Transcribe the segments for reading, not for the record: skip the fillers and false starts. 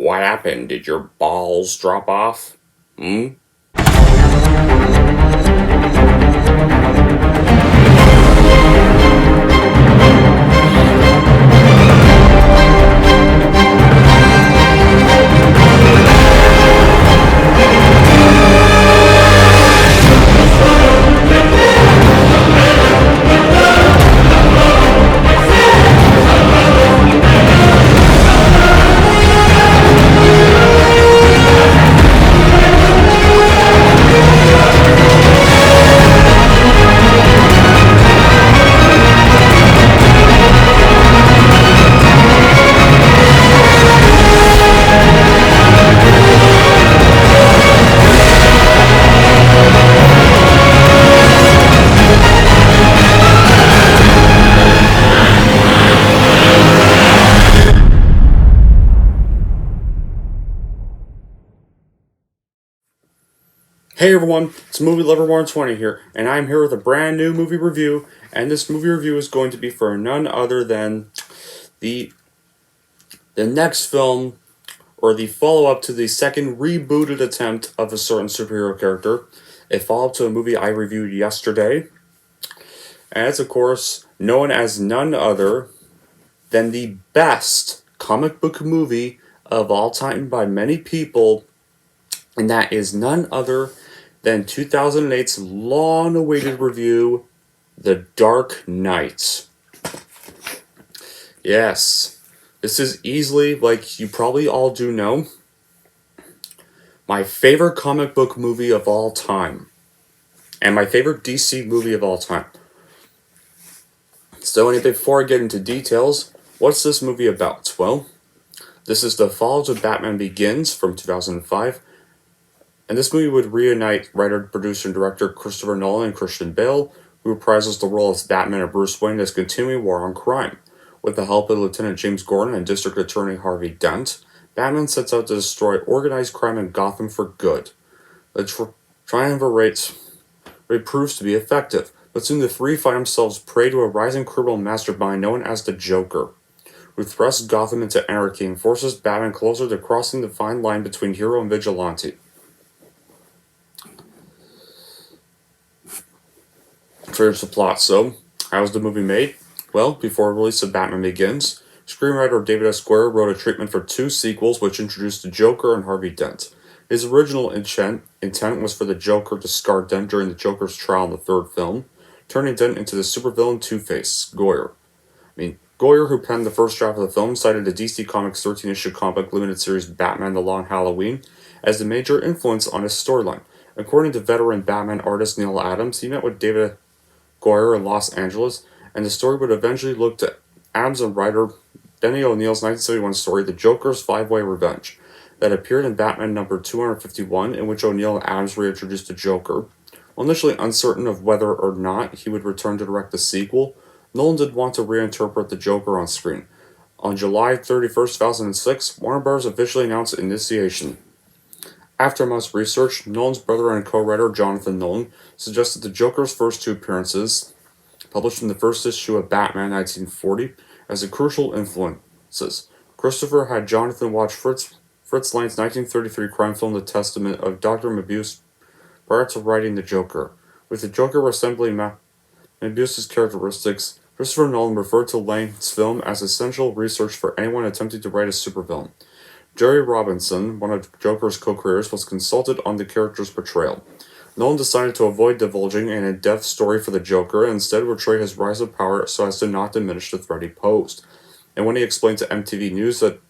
What happened? Did your balls drop off? Hmm? Hey everyone, it's Movie Lover 120 here, and I'm here with a brand new movie review, and this movie review is going to be for none other than the next film, or the follow-up to the second rebooted attempt of a certain superhero character, a follow-up to a movie I reviewed yesterday, and it's of course known as none other than the best comic book movie of all time by many people, and that is none other than 2008's long-awaited review, The Dark Knight. Yes, this is easily, like you probably all do know, my favorite comic book movie of all time, and my favorite DC movie of all time. So before I get into details, what's this movie about? Well, this is the follow to Batman Begins from 2005, and this movie would reunite writer, producer, and director Christopher Nolan and Christian Bale, who reprises the role as Batman and Bruce Wayne as continuing war on crime. With the help of Lieutenant James Gordon and District Attorney Harvey Dent, Batman sets out to destroy organized crime in Gotham for good. The triumvirate proves to be effective, but soon the three find themselves prey to a rising criminal mastermind known as the Joker, who thrusts Gotham into anarchy and forces Batman closer to crossing the fine line between hero and vigilante. Here's the plot. So, how was the movie made? Well, before the release of Batman Begins, screenwriter David S. Goyer wrote a treatment for two sequels which introduced the Joker and Harvey Dent. His original intent was for the Joker to scar Dent during the Joker's trial in the third film, turning Dent into the supervillain Two-Face, Goyer. Goyer, who penned the first draft of the film, cited the DC Comics 13-issue comic book limited series Batman The Long Halloween as the major influence on his storyline. According to veteran Batman artist Neal Adams, he met with David Goyer in Los Angeles, and the story would eventually look to Adams and writer Denny O'Neil's 1971 story, The Joker's Five-Way Revenge, that appeared in Batman number 251, in which O'Neil and Adams reintroduced the Joker. While initially uncertain of whether or not he would return to direct the sequel, Nolan did want to reinterpret the Joker on screen. On July 31st, 2006, Warner Bros. Officially announced initiation. After much research, Nolan's brother and co-writer Jonathan Nolan suggested the Joker's first two appearances, published in the first issue of Batman 1940, as the crucial influences. Christopher had Jonathan watch Fritz Lang's 1933 crime film The Testament of Dr. Mabuse prior to writing the Joker. With the Joker resembling Mabuse's characteristics, Christopher Nolan referred to Lang's film as essential research for anyone attempting to write a supervillain. Jerry Robinson, one of Joker's co-creators, was consulted on the character's portrayal. Nolan decided to avoid divulging an in-depth story for the Joker and instead portray his rise of power so as to not diminish the threat he posed. And when he explained to MTV News that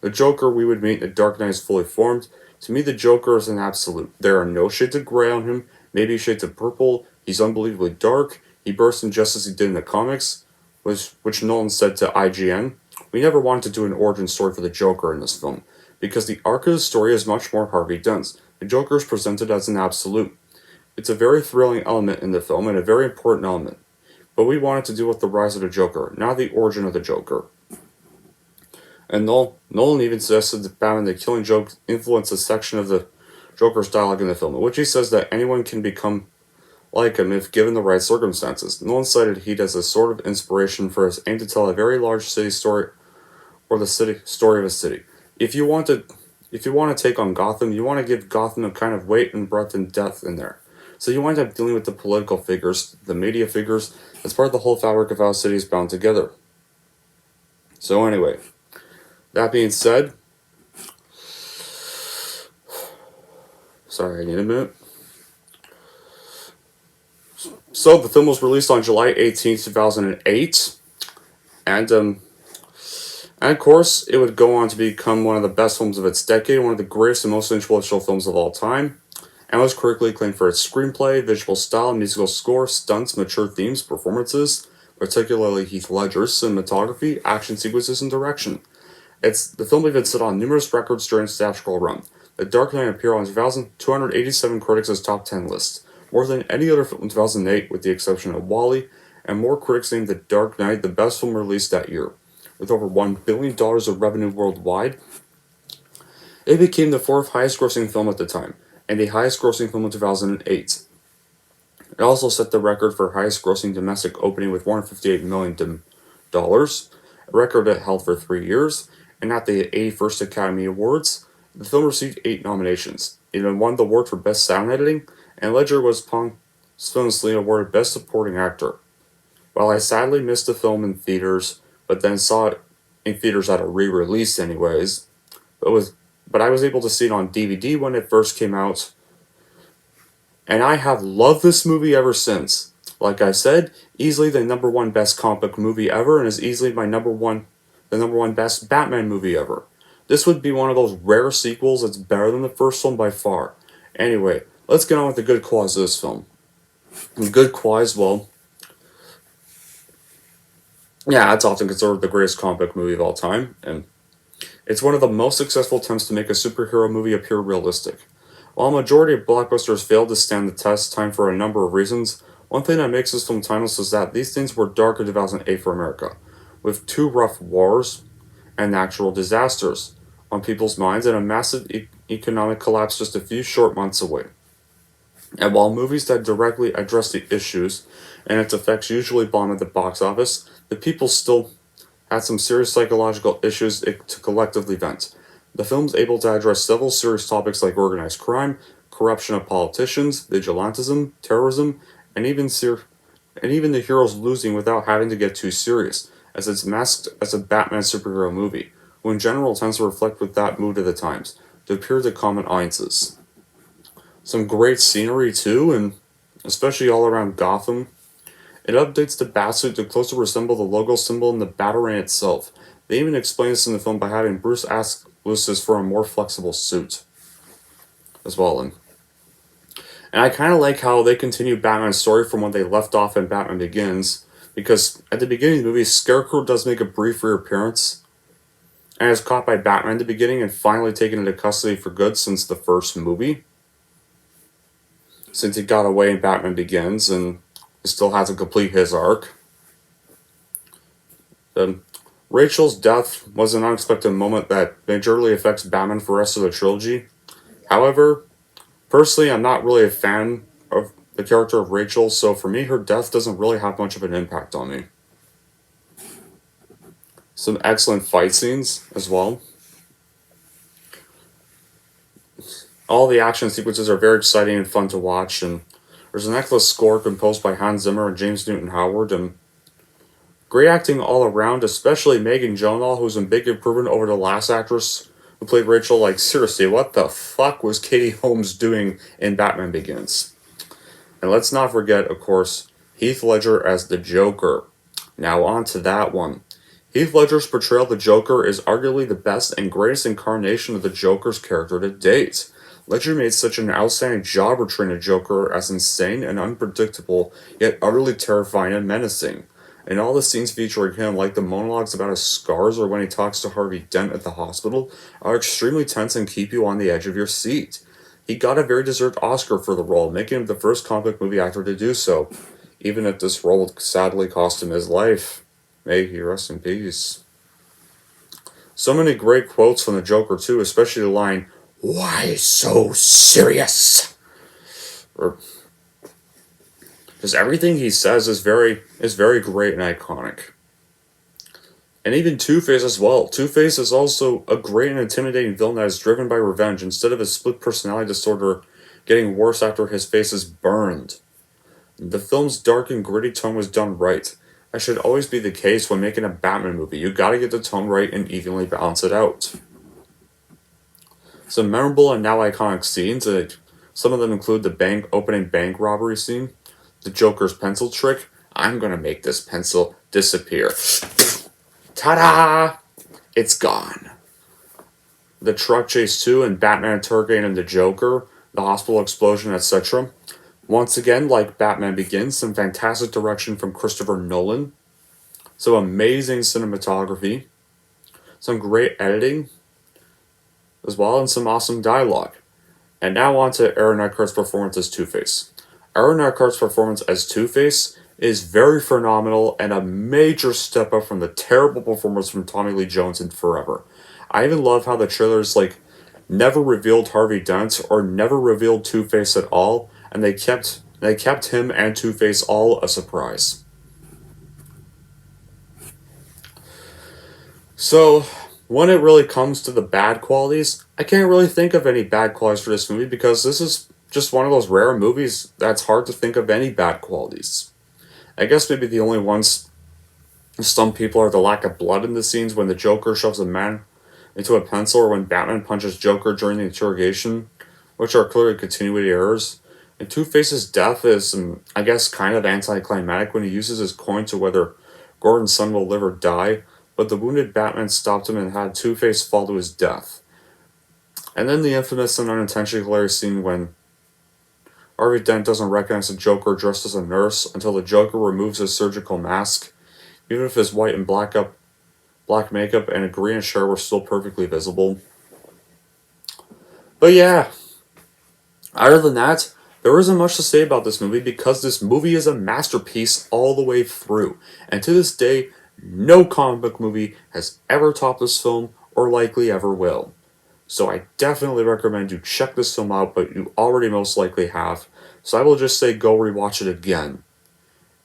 the Joker we would meet in The Dark Knight is fully formed, to me the Joker is an absolute. There are no shades of gray on him, maybe shades of purple, he's unbelievably dark, he bursts in just as he did in the comics, which Nolan said to IGN. We never wanted to do an origin story for the Joker in this film, because the arc of the story is much more Harvey Dent's. The Joker is presented as an absolute. It's a very thrilling element in the film and a very important element. But we wanted to deal with the rise of the Joker, not the origin of the Joker. And Nolan even suggested that Batman the Killing Joke influenced a section of the Joker's dialogue in the film, in which he says that anyone can become like him if given the right circumstances. Nolan cited Heat as a sort of inspiration for his aim to tell a very large city story, or the story of a city. if you want to if you want to take on Gotham, you want to give Gotham a kind of weight and breadth and depth in there. So you wind up dealing with the political figures, the media figures, as part of the whole fabric of how a city is bound together. So anyway, that being said, sorry, I need a minute. So the film was released on July 18th, 2008, and of course, it would go on to become one of the best films of its decade, one of the greatest and most influential films of all time, and was critically acclaimed for its screenplay, visual style, musical score, stunts, mature themes, performances, particularly Heath Ledger's cinematography, action sequences, and direction. The film even set on numerous records during its theatrical run. The Dark Knight appeared on 2,287 critics' top 10 list, more than any other film in 2008 with the exception of WALL-E, and more critics named The Dark Knight the best film released that year. With over $1 billion of revenue worldwide, it became the fourth highest grossing film at the time, and the highest grossing film in 2008. It also set the record for highest grossing domestic opening with $158 million, a record it held for 3 years, and at the 81st Academy Awards, the film received 8 nominations. It even won the award for Best Sound Editing, and Ledger was posthumously awarded Best Supporting Actor. While I sadly missed the film in theaters, but then saw it in theaters at a re-release anyways, but I was able to see it on DVD when it first came out, and I have loved this movie ever since. Like I said, easily the number one best comic book movie ever, and is easily the number one best Batman movie ever. This would be one of those rare sequels that's better than the first one by far. Anyway, let's get on with the good qualities of this film. And good qualities, well, yeah, it's often considered the greatest comic book movie of all time, and it's one of the most successful attempts to make a superhero movie appear realistic. While a majority of blockbusters failed to stand the test of time for a number of reasons, one thing that makes this film timeless is that these things were dark in 2008 for America, with 2 rough wars and natural disasters on people's minds and a massive economic collapse just a few short months away. And while movies that directly address the issues and its effects usually bomb at the box office, the people still had some serious psychological issues to collectively vent. The film's able to address several serious topics like organized crime, corruption of politicians, vigilantism, terrorism, and even the heroes losing without having to get too serious, as it's masked as a Batman superhero movie, who in general tends to reflect with that mood of the times, to appeal to common audiences. Some great scenery too, and especially all around Gotham. It updates the Batsuit to closer resemble the logo symbol in the Batarang itself. They even explain this in the film by having Bruce ask Lucius for a more flexible suit as well. And I kind of like how they continue Batman's story from when they left off in Batman Begins, because at the beginning of the movie, Scarecrow does make a brief reappearance, and is caught by Batman at the beginning and finally taken into custody for good since the first movie. Since he got away in Batman Begins and still hasn't completed his arc. Rachel's death was an unexpected moment that majorly affects Batman for the rest of the trilogy. However, personally, I'm not really a fan of the character of Rachel, so for me, her death doesn't really have much of an impact on me. Some excellent fight scenes as well. All the action sequences are very exciting and fun to watch, and there's an excellent score composed by Hans Zimmer and James Newton Howard, and great acting all around, especially Megan Gyllenhaal, who's a big improvement over the last actress who played Rachel. Like, seriously, what the fuck was Katie Holmes doing in Batman Begins? And let's not forget, of course, Heath Ledger as the Joker. Now on to that one. Heath Ledger's portrayal of the Joker is arguably the best and greatest incarnation of the Joker's character to date. Ledger made such an outstanding job portraying the Joker as insane and unpredictable, yet utterly terrifying and menacing. And all the scenes featuring him, like the monologues about his scars or when he talks to Harvey Dent at the hospital, are extremely tense and keep you on the edge of your seat. He got a very deserved Oscar for the role, making him the first comic book movie actor to do so, even if this role sadly cost him his life. May he rest in peace. So many great quotes from the Joker too, especially the line, "Why so serious?" Because everything he says is very great and iconic. And even Two-Face as well. Two-Face is also a great and intimidating villain that is driven by revenge instead of his split personality disorder getting worse after his face is burned. The film's dark and gritty tone was done right. That should always be the case when making a Batman movie. You gotta get the tone right and evenly balance it out. Some memorable and now iconic scenes, some of them include the opening bank robbery scene, the Joker's pencil trick. I'm gonna make this pencil disappear. Ta-da! It's gone. The truck chase 2 and Batman interrogating the Joker, the hospital explosion, etc. Once again, like Batman Begins, some fantastic direction from Christopher Nolan, some amazing cinematography, some great editing as well, and some awesome dialogue. And now on to Aaron Eckhart's performance as Two-Face. Aaron Eckhart's performance as Two-Face is very phenomenal and a major step up from the terrible performance from Tommy Lee Jones in Forever. I even love how the trailers never revealed Harvey Dent or never revealed Two-Face at all, and they kept him and Two-Face all a surprise. So, when it really comes to the bad qualities, I can't really think of any bad qualities for this movie because this is just one of those rare movies that's hard to think of any bad qualities. I guess maybe the only ones some people are the lack of blood in the scenes when the Joker shoves a man into a pencil or when Batman punches Joker during the interrogation, which are clearly continuity errors. And Two-Face's death is, I guess, kind of anticlimactic when he uses his coin to whether Gordon's son will live or die, but the wounded Batman stopped him and had Two-Face fall to his death. And then the infamous and unintentionally hilarious scene when Harvey Dent doesn't recognize the Joker dressed as a nurse until the Joker removes his surgical mask, even if his white and black makeup and a green shirt were still perfectly visible. But yeah, other than that, there isn't much to say about this movie because this movie is a masterpiece all the way through. And to this day, no comic book movie has ever topped this film or likely ever will. So I definitely recommend you check this film out, but you already most likely have. So I will just say go rewatch it again.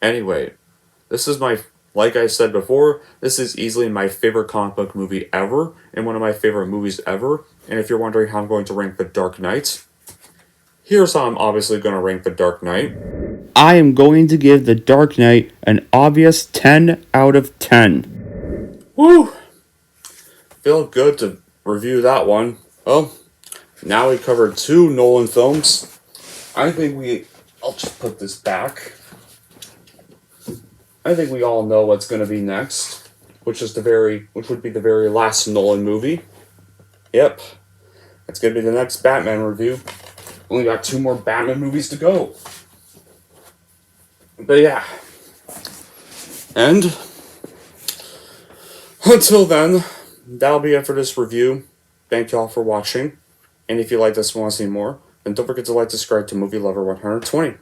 Anyway, this is like I said before, this is easily my favorite comic book movie ever, and one of my favorite movies ever. And if you're wondering how I'm going to rank The Dark Knight, here's how I'm obviously going to rank The Dark Knight. I am going to give The Dark Knight an obvious 10 out of 10. Woo! Feel good to review that one. Well, now we covered 2 Nolan films. I'll just put this back. I think we all know what's going to be next, which would be the very last Nolan movie. Yep. That's going to be the next Batman review. Only got 2 more Batman movies to go. But yeah. And until then, that'll be it for this review. Thank y'all for watching. And if you like this and want to see more, then don't forget to subscribe to Movie Lover 120.